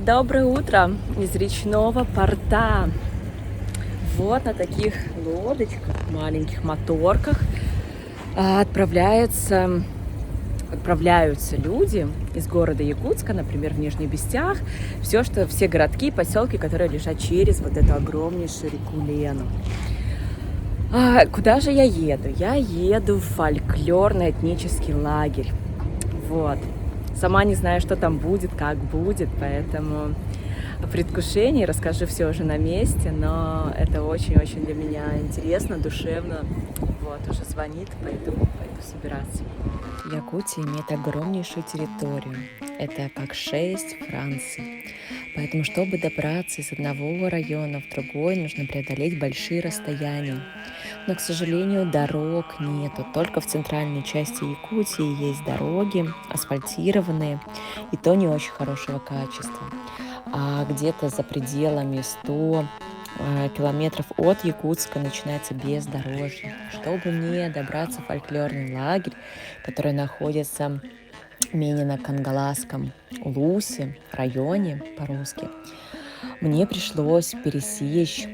Доброе утро из речного порта. Вот на таких лодочках, маленьких моторках отправляются люди из города Якутска, например, в Нижний Бестях, все городки, поселки, которые лежат через вот эту огромнейшую реку Лену. Куда же я еду? Я еду в фольклорный этнический лагерь. Вот. Сама не знаю, что там будет, как будет, поэтому в предвкушении расскажу все уже на месте, но это очень-очень для меня интересно, душевно. Вот, уже звонит, пойду собираться. Якутия имеет огромнейшую территорию. Это как 6 Франций. Поэтому, чтобы добраться из одного района в другой, нужно преодолеть большие расстояния. Но, к сожалению, дорог нету. Только в центральной части Якутии есть дороги, асфальтированные, и то не очень хорошего качества. А где-то за пределами 100 километров от Якутска начинается бездорожье. Чтобы мне добраться в фольклорный лагерь, который находится в Минино-Кангаласском Улусе, районе по-русски, мне пришлось пересечь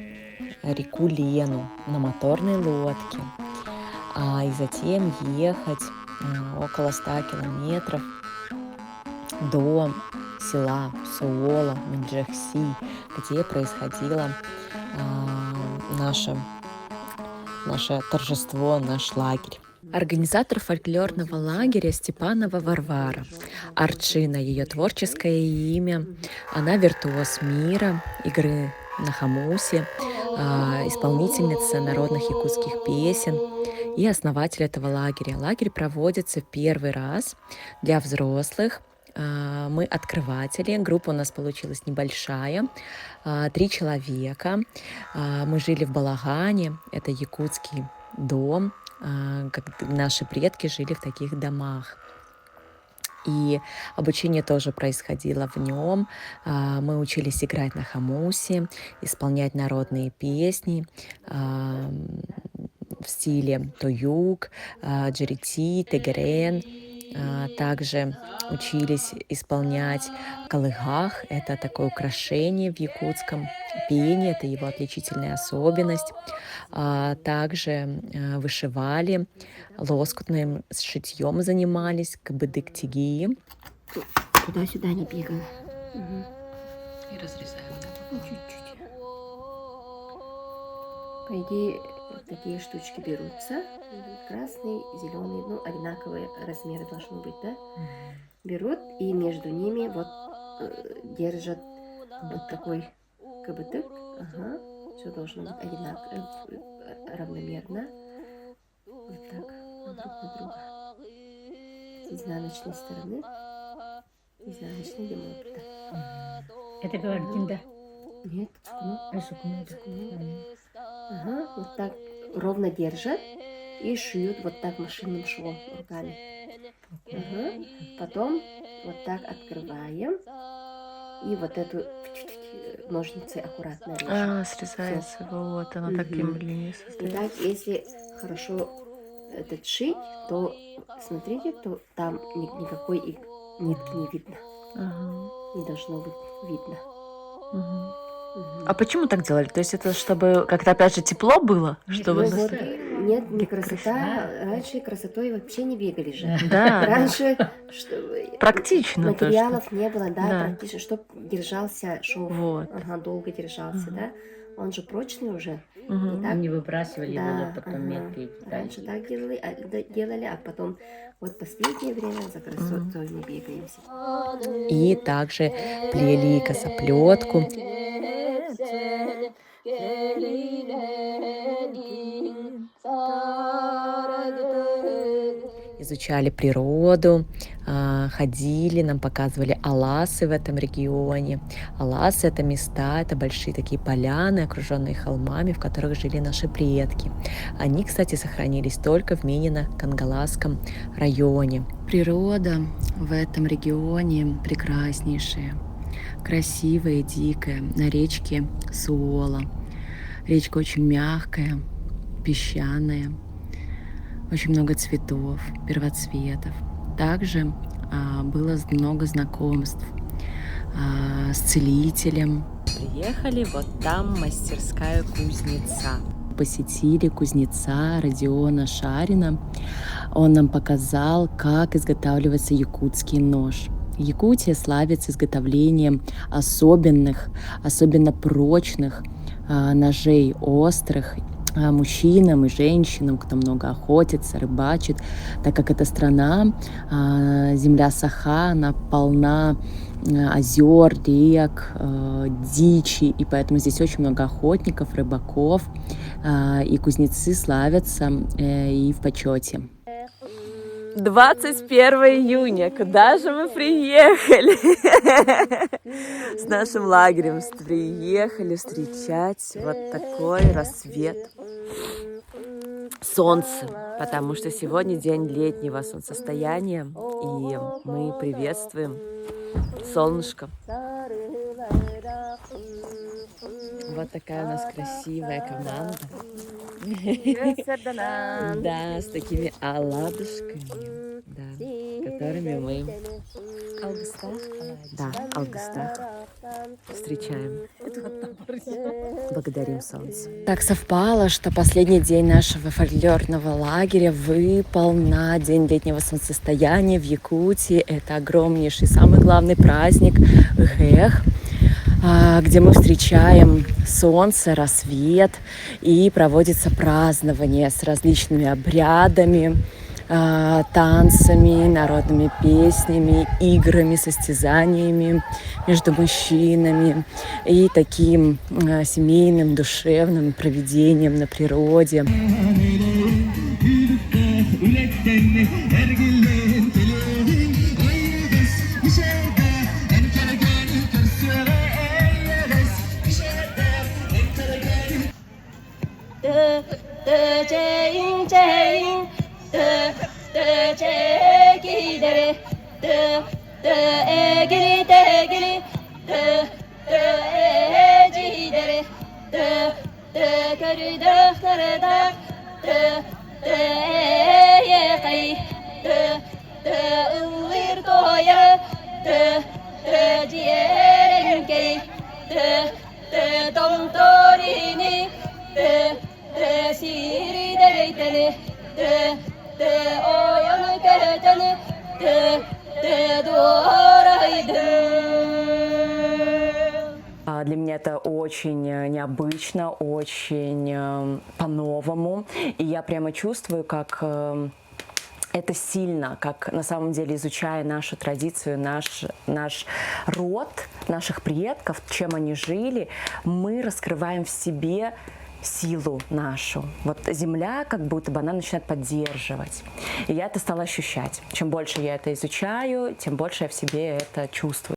реку Лену на моторной лодке, и затем ехать около 100 километров до села Суола, Минджехси, где происходило наше торжество, наш лагерь. Организатор фольклорного лагеря Степанова Варвара. Арчина — ее творческое имя. Она виртуоз мира, игры на хамусе, исполнительница народных якутских песен и основатель этого лагеря. Лагерь проводится в первый раз для взрослых. Мы открыватели. Группа у нас получилась небольшая, 3 человека. Мы жили в Балагане, это якутский дом, как наши предки жили в таких домах. И обучение тоже происходило в нем. Мы учились играть на хамусе, исполнять народные песни в стиле тоюк, джерити, тегерен. Также учились исполнять калыгах. Это такое украшение в якутском пении, это его отличительная особенность. Также вышивали, лоскутным шитьем занимались, кабыдык-тиги. Туда-сюда не бегала. Угу. И разрезаем, да? Чуть-чуть. По идее, такие штучки берутся. Красный, зеленый, одинаковые размеры должны быть, да? Берут и между ними вот держат вот такой кабытык. Ага. Все должно быть одинаково, равномерно. Вот так, друг на друга. С изнаночной стороны. Изнаночной лимон. Это говорит, да? Нет, Сукно. Ага, вот так ровно держат и шьют вот так машинным швом руками. Ага. Потом вот так открываем и вот эту ножницы аккуратно режем. Срезается, Всё. вот она таким линией И состоит. так, если хорошо этот шить, то смотрите, то там никакой нитки не видно. Не должно быть видно. А почему так делали? То есть это чтобы как-то опять же тепло было? Чтобы Вот, нет, не красота. Раньше красотой вообще не бегали же. Да, Раньше практично материалов не было, да, Да. практично, чтобы держался шов. Вот. Ага, долго держался, да. Он же прочный уже. Мгм. И так, Не выбрасывали да, его потом ага. меткие Раньше детали. так делали, а потом вот последнее время за красотой не бегаемся. И также плели косоплетку. Изучали природу, ходили, нам показывали аласы в этом регионе. Аласы — это места, это большие такие поляны, окруженные холмами, в которых жили наши предки. Они, кстати, сохранились только в Минино-Кангаласском районе. Природа в этом регионе прекраснейшая, красивая, дикая, на речке Суола. Речка очень мягкая, песчаная. Очень много цветов, первоцветов. Также было много знакомств с целителем. Приехали, вот там мастерская кузнеца. Посетили кузнеца Родиона Шарина. Он нам показал, как изготавливается якутский нож. Якутия славится изготовлением особенно прочных ножей, острых, мужчинам и женщинам, кто много охотится, рыбачит, так как эта страна, земля Саха, она полна озер, рек, дичи, и поэтому здесь очень много охотников, рыбаков, и кузнецы славятся и в почете. 21 июня, куда же мы приехали? С нашим лагерем приехали встречать вот такой рассвет. Солнце, потому что сегодня день летнего солнцестояния, и мы приветствуем солнышко. Вот такая у нас красивая команда. Да, с такими оладушками, да, которыми мы Алгыстах встречаем. Благодарим солнце. Так совпало, что последний день нашего фольклорного лагеря выпал на день летнего солнцестояния в Якутии. Это огромнейший, самый главный праздник Эх, где мы встречаем солнце, рассвет, и проводится празднование с различными обрядами, танцами, народными песнями, играми, состязаниями между мужчинами и таким семейным, душевным проведением на природе. Для меня это очень необычно, очень по-новому. И я прямо чувствую, как это сильно, как на самом деле, изучая нашу традицию, наш род, наших предков, чем они жили, мы раскрываем в себе силу нашу. Вот земля, как будто бы она начинает поддерживать. И я это стала ощущать. Чем больше я это изучаю, тем больше я в себе это чувствую.